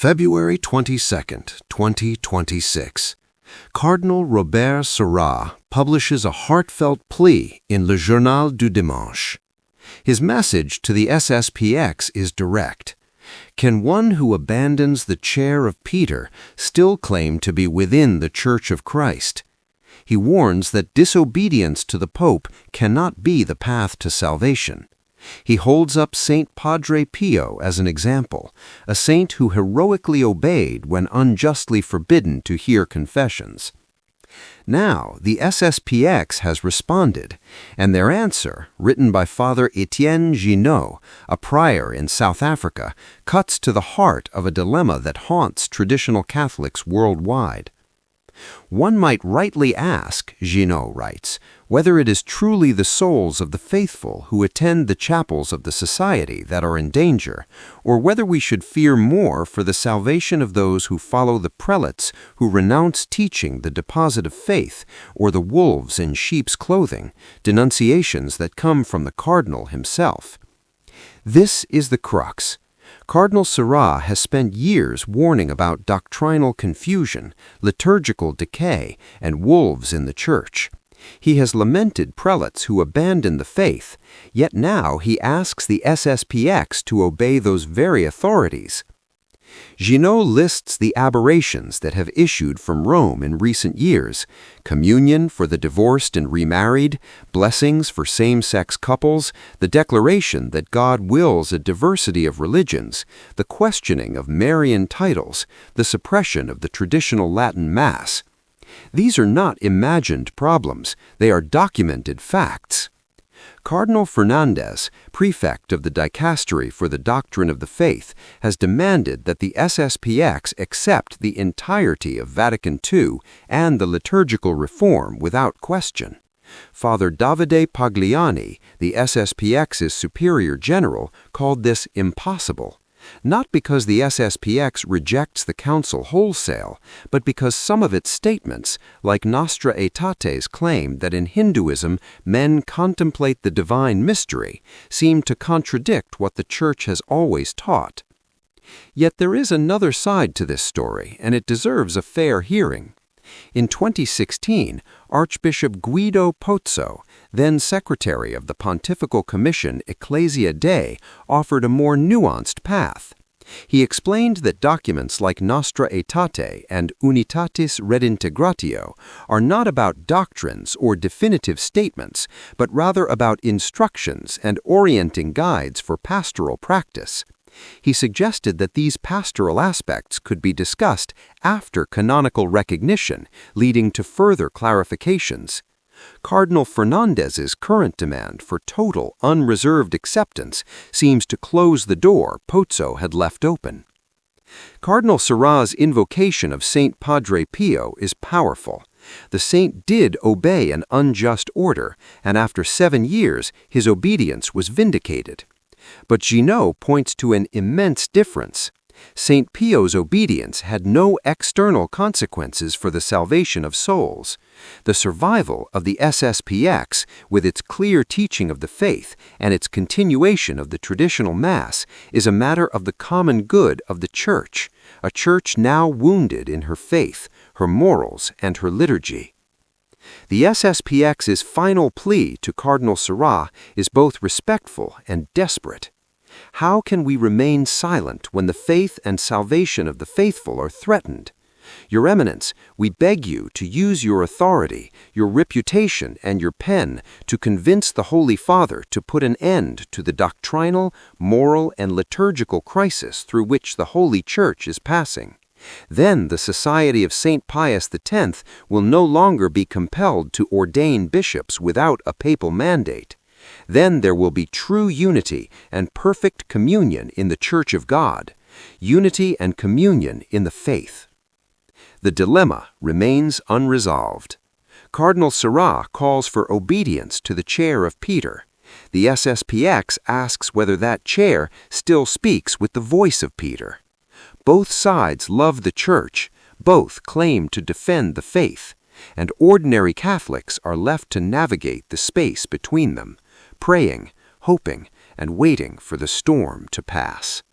February 22nd, 2026. Cardinal Robert Sarah publishes a heartfelt plea in le Journal du Dimanche. His message to the SSPX is direct. Can one who abandons the chair of Peter still claim to be within the Church of Christ? He warns that disobedience to the Pope cannot be the path to salvation. He holds up Saint Padre Pio as an example, a saint who heroically obeyed when unjustly forbidden to hear confessions. Now, the SSPX has responded, and their answer, written by Father Étienne Ginoux, a prior in South Africa, cuts to the heart of a dilemma that haunts traditional Catholics worldwide. One might rightly ask, Ginoux writes, whether it is truly the souls of the faithful who attend the chapels of the society that are in danger, or whether we should fear more for the salvation of those who follow the prelates who renounce teaching the deposit of faith, or the wolves in sheep's clothing, denunciations that come from the cardinal himself. This is the crux. Cardinal Sarah has spent years warning about doctrinal confusion, liturgical decay, and wolves in the Church. He has lamented prelates who abandon the faith, yet now he asks the SSPX to obey those very authorities. Ginoux lists the aberrations that have issued from Rome in recent years: communion for the divorced and remarried, blessings for same-sex couples, the declaration that God wills a diversity of religions, the questioning of Marian titles, the suppression of the traditional Latin Mass. These are not imagined problems, they are documented facts. Cardinal Fernandez, prefect of the Dicastery for the Doctrine of the Faith, has demanded that the SSPX accept the entirety of Vatican II and the liturgical reform without question. Father Davide Pagliani, the SSPX's superior general, called this impossible. Not because the SSPX rejects the Council wholesale, but because some of its statements, like Nostra Aetate's claim that in Hinduism men contemplate the divine mystery, seem to contradict what the Church has always taught. Yet there is another side to this story, and it deserves a fair hearing. In 2016, Archbishop Guido Pozzo, then secretary of the Pontifical Commission Ecclesia Dei, offered a more nuanced path. He explained that documents like Nostra Aetate and Unitatis Redintegratio are not about doctrines or definitive statements, but rather about instructions and orienting guides for pastoral practice. He suggested that these pastoral aspects could be discussed after canonical recognition, leading to further clarifications. Cardinal Fernandez's current demand for total, unreserved acceptance seems to close the door Pozzo had left open. Cardinal Sarah's invocation of Saint Padre Pio is powerful. The saint did obey an unjust order, and after 7 years his obedience was vindicated. But Ginoux points to an immense difference. Saint Pio's obedience had no external consequences for the salvation of souls. The survival of the SSPX, with its clear teaching of the faith and its continuation of the traditional Mass, is a matter of the common good of the Church, a Church now wounded in her faith, her morals, and her liturgy. The SSPX's final plea to Cardinal Sarah is both respectful and desperate. How can we remain silent when the faith and salvation of the faithful are threatened? Your Eminence, we beg you to use your authority, your reputation, and your pen to convince the Holy Father to put an end to the doctrinal, moral, and liturgical crisis through which the Holy Church is passing. Then the Society of St. Pius X will no longer be compelled to ordain bishops without a papal mandate. Then there will be true unity and perfect communion in the Church of God, unity and communion in the faith. The dilemma remains unresolved. Cardinal Sarah calls for obedience to the chair of Peter. The SSPX asks whether that chair still speaks with the voice of Peter. Both sides love the Church, both claim to defend the faith, and ordinary Catholics are left to navigate the space between them, praying, hoping, and waiting for the storm to pass.